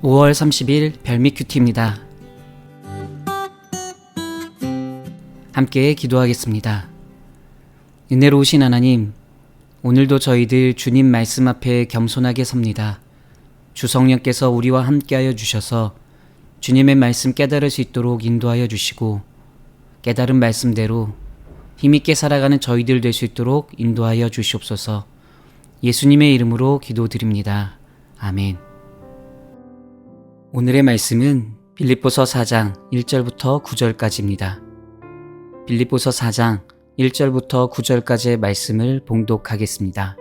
5월 30일 별빛 큐티입니다. 함께 기도하겠습니다. 은혜로우신 하나님, 오늘도 저희들 주님 말씀 앞에 겸손하게 섭니다. 주 성령께서 우리와 함께하여 주셔서 주님의 말씀 깨달을 수 있도록 인도하여 주시고, 깨달은 말씀대로 힘있게 살아가는 저희들 될 수 있도록 인도하여 주시옵소서. 예수님의 이름으로 기도드립니다. 아멘. 오늘의 말씀은 빌립보서 4장 1절부터 9절까지입니다. 빌립보서 4장 1절부터 9절까지의 말씀을 봉독하겠습니다.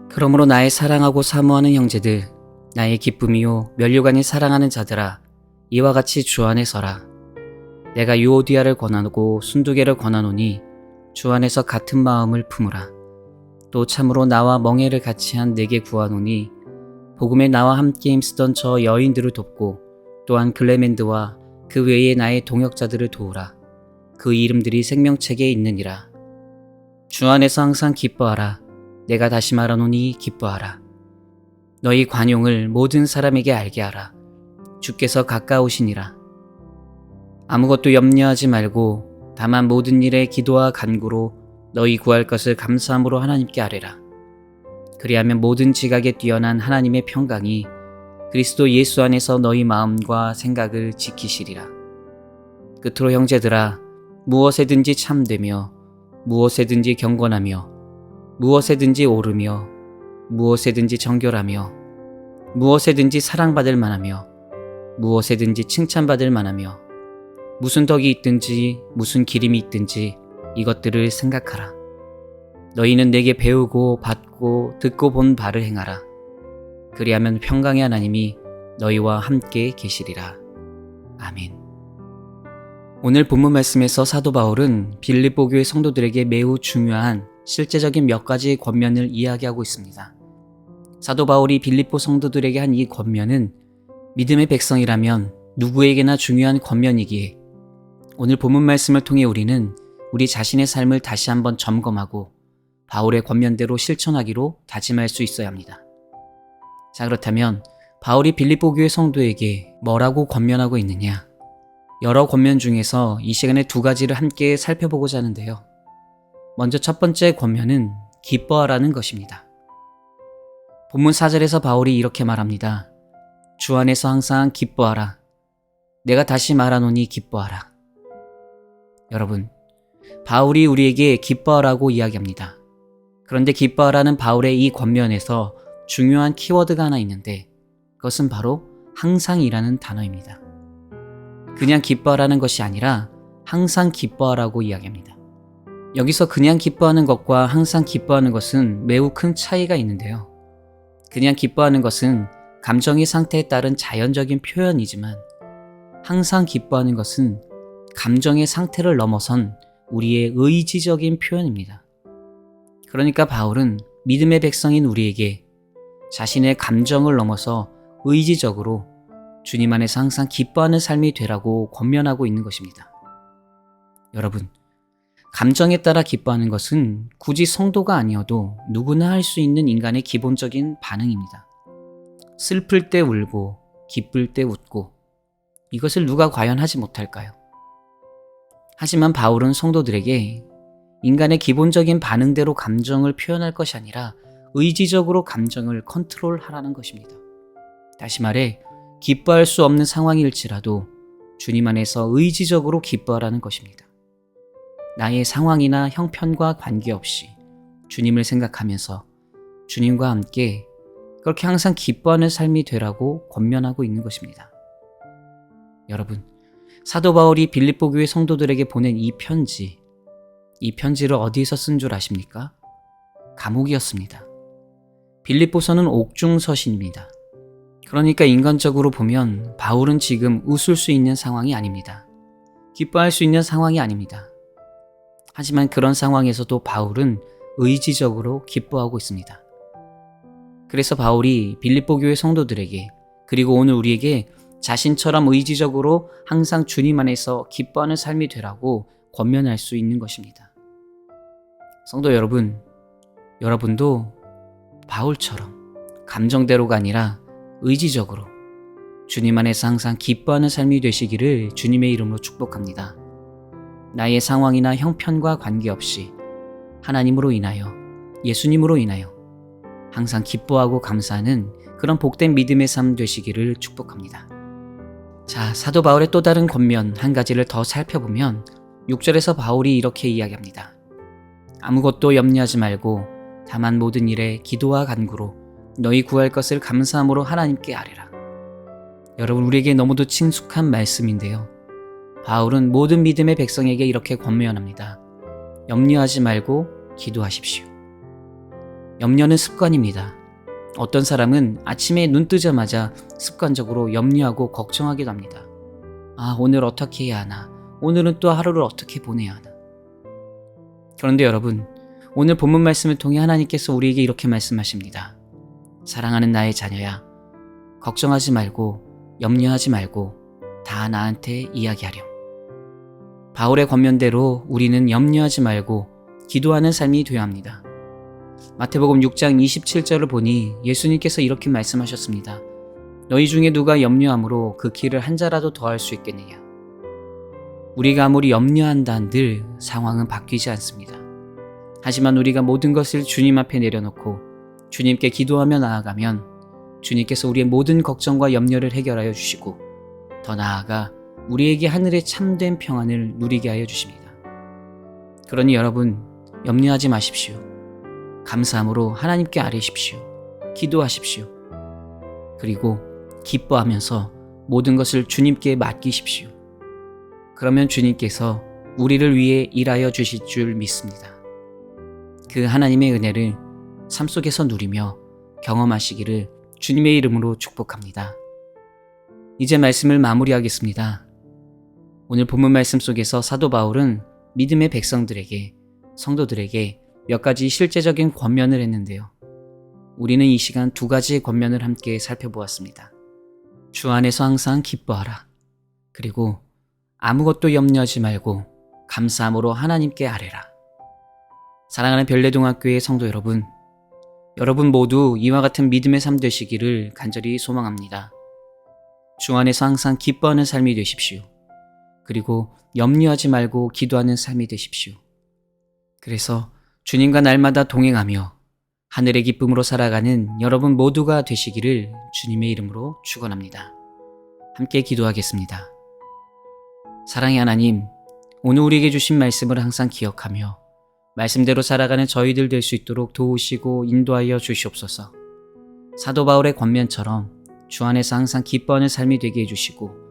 그러므로 나의 사랑하고 사모하는 형제들, 나의 기쁨이요 면류관이 사랑하는 자들아, 이와 같이 주 안에 서라. 내가 유오디아를 권하고 순두개를 권하노니 주 안에서 같은 마음을 품으라. 또 참으로 나와 멍에를 같이 한 내게 구하노니 복음에 나와 함께 힘쓰던 저 여인들을 돕고 또한 글레멘드와 그 외에 나의 동역자들을 도우라. 그 이름들이 생명책에 있느니라. 주 안에서 항상 기뻐하라. 내가 다시 말하노니 기뻐하라. 너희 관용을 모든 사람에게 알게 하라. 주께서 가까우시니라. 아무것도 염려하지 말고 다만 모든 일에 기도와 간구로 너희 구할 것을 감사함으로 하나님께 아뢰라. 그리하면 모든 지각에 뛰어난 하나님의 평강이 그리스도 예수 안에서 너희 마음과 생각을 지키시리라. 끝으로 형제들아, 무엇에든지 참되며 무엇에든지 경건하며 무엇에든지 오르며 무엇에든지 정결하며 무엇에든지 사랑받을 만하며 무엇에든지 칭찬받을 만하며 무슨 덕이 있든지 무슨 기림이 있든지 이것들을 생각하라. 너희는 내게 배우고 받고 듣고 본 바를 행하라. 그리하면 평강의 하나님이 너희와 함께 계시리라. 아멘. 오늘 본문 말씀에서 사도 바울은 빌립보 교회 성도들에게 매우 중요한 실제적인 몇 가지 권면을 이야기하고 있습니다. 사도 바울이 빌립보 성도들에게 한 이 권면은 믿음의 백성이라면 누구에게나 중요한 권면이기에 오늘 본문 말씀을 통해 우리는 우리 자신의 삶을 다시 한번 점검하고 바울의 권면대로 실천하기로 다짐할 수 있어야 합니다. 자, 그렇다면 바울이 빌립보 교회 성도에게 뭐라고 권면하고 있느냐? 여러 권면 중에서 이 시간에 두 가지를 함께 살펴보고자 하는데요. 먼저 첫 번째 권면은 기뻐하라는 것입니다. 본문 4절에서 바울이 이렇게 말합니다. 주 안에서 항상 기뻐하라. 내가 다시 말하노니 기뻐하라. 여러분, 바울이 우리에게 기뻐하라고 이야기합니다. 그런데 기뻐하라는 바울의 이 권면에서 중요한 키워드가 하나 있는데 그것은 바로 항상이라는 단어입니다. 그냥 기뻐하라는 것이 아니라 항상 기뻐하라고 이야기합니다. 여기서 그냥 기뻐하는 것과 항상 기뻐하는 것은 매우 큰 차이가 있는데요. 그냥 기뻐하는 것은 감정의 상태에 따른 자연적인 표현이지만 항상 기뻐하는 것은 감정의 상태를 넘어선 우리의 의지적인 표현입니다. 그러니까 바울은 믿음의 백성인 우리에게 자신의 감정을 넘어서 의지적으로 주님 안에서 항상 기뻐하는 삶이 되라고 권면하고 있는 것입니다. 여러분, 감정에 따라 기뻐하는 것은 굳이 성도가 아니어도 누구나 할 수 있는 인간의 기본적인 반응입니다. 슬플 때 울고 기쁠 때 웃고 이것을 누가 과연 하지 못할까요? 하지만 바울은 성도들에게 인간의 기본적인 반응대로 감정을 표현할 것이 아니라 의지적으로 감정을 컨트롤하라는 것입니다. 다시 말해 기뻐할 수 없는 상황일지라도 주님 안에서 의지적으로 기뻐하라는 것입니다. 나의 상황이나 형편과 관계없이 주님을 생각하면서 주님과 함께 그렇게 항상 기뻐하는 삶이 되라고 권면하고 있는 것입니다. 여러분, 사도 바울이 빌립보 교회 성도들에게 보낸 이 편지를 어디에서 쓴 줄 아십니까? 감옥이었습니다. 빌립보서는 옥중서신입니다. 그러니까 인간적으로 보면 바울은 지금 웃을 수 있는 상황이 아닙니다. 기뻐할 수 있는 상황이 아닙니다. 하지만 그런 상황에서도 바울은 의지적으로 기뻐하고 있습니다. 그래서 바울이 빌립보 교회 성도들에게 그리고 오늘 우리에게 자신처럼 의지적으로 항상 주님 안에서 기뻐하는 삶이 되라고 권면할 수 있는 것입니다. 성도 여러분, 여러분도 바울처럼 감정대로가 아니라 의지적으로 주님 안에서 항상 기뻐하는 삶이 되시기를 주님의 이름으로 축복합니다. 나의 상황이나 형편과 관계없이 하나님으로 인하여, 예수님으로 인하여 항상 기뻐하고 감사하는 그런 복된 믿음의 삶 되시기를 축복합니다. 자, 사도 바울의 또 다른 권면 한 가지를 더 살펴보면 6절에서 바울이 이렇게 이야기합니다. 아무것도 염려하지 말고 다만 모든 일에 기도와 간구로 너희 구할 것을 감사함으로 하나님께 아뢰라. 여러분, 우리에게 너무도 친숙한 말씀인데요. 바울은 모든 믿음의 백성에게 이렇게 권면합니다. 염려하지 말고 기도하십시오. 염려는 습관입니다. 어떤 사람은 아침에 눈 뜨자마자 습관적으로 염려하고 걱정하기도 합니다. 오늘 어떻게 해야 하나? 오늘은 또 하루를 어떻게 보내야 하나? 그런데 여러분, 오늘 본문 말씀을 통해 하나님께서 우리에게 이렇게 말씀하십니다. 사랑하는 나의 자녀야, 걱정하지 말고 염려하지 말고 다 나한테 이야기하렴. 바울의 권면대로 우리는 염려하지 말고 기도하는 삶이 되어야 합니다. 마태복음 6장 27절을 보니 예수님께서 이렇게 말씀하셨습니다. 너희 중에 누가 염려함으로 그 길을 한 자라도 더할 수 있겠느냐. 우리가 아무리 염려한다 한들 상황은 바뀌지 않습니다. 하지만 우리가 모든 것을 주님 앞에 내려놓고 주님께 기도하며 나아가면 주님께서 우리의 모든 걱정과 염려를 해결하여 주시고 더 나아가 우리에게 하늘의 참된 평안을 누리게 하여 주십니다. 그러니 여러분, 염려하지 마십시오. 감사함으로 하나님께 아뢰십시오. 기도하십시오. 그리고 기뻐하면서 모든 것을 주님께 맡기십시오. 그러면 주님께서 우리를 위해 일하여 주실 줄 믿습니다. 그 하나님의 은혜를 삶 속에서 누리며 경험하시기를 주님의 이름으로 축복합니다. 이제 말씀을 마무리하겠습니다. 오늘 본문 말씀 속에서 사도 바울은 믿음의 백성들에게, 성도들에게 몇 가지 실제적인 권면을 했는데요. 우리는 이 시간 두 가지의 권면을 함께 살펴보았습니다. 주 안에서 항상 기뻐하라. 그리고 아무것도 염려하지 말고 감사함으로 하나님께 아뢰라. 사랑하는 별내동학교의 성도 여러분, 여러분 모두 이와 같은 믿음의 삶 되시기를 간절히 소망합니다. 주 안에서 항상 기뻐하는 삶이 되십시오. 그리고 염려하지 말고 기도하는 삶이 되십시오. 그래서 주님과 날마다 동행하며 하늘의 기쁨으로 살아가는 여러분 모두가 되시기를 주님의 이름으로 축원합니다. 함께 기도하겠습니다. 사랑의 하나님, 오늘 우리에게 주신 말씀을 항상 기억하며 말씀대로 살아가는 저희들 될 수 있도록 도우시고 인도하여 주시옵소서. 사도 바울의 권면처럼 주 안에서 항상 기뻐하는 삶이 되게 해주시고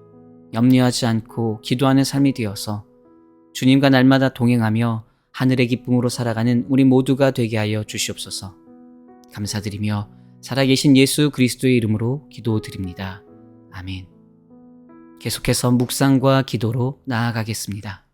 염려하지 않고 기도하는 삶이 되어서 주님과 날마다 동행하며 하늘의 기쁨으로 살아가는 우리 모두가 되게 하여 주시옵소서. 감사드리며 살아계신 예수 그리스도의 이름으로 기도드립니다. 아멘. 계속해서 묵상과 기도로 나아가겠습니다.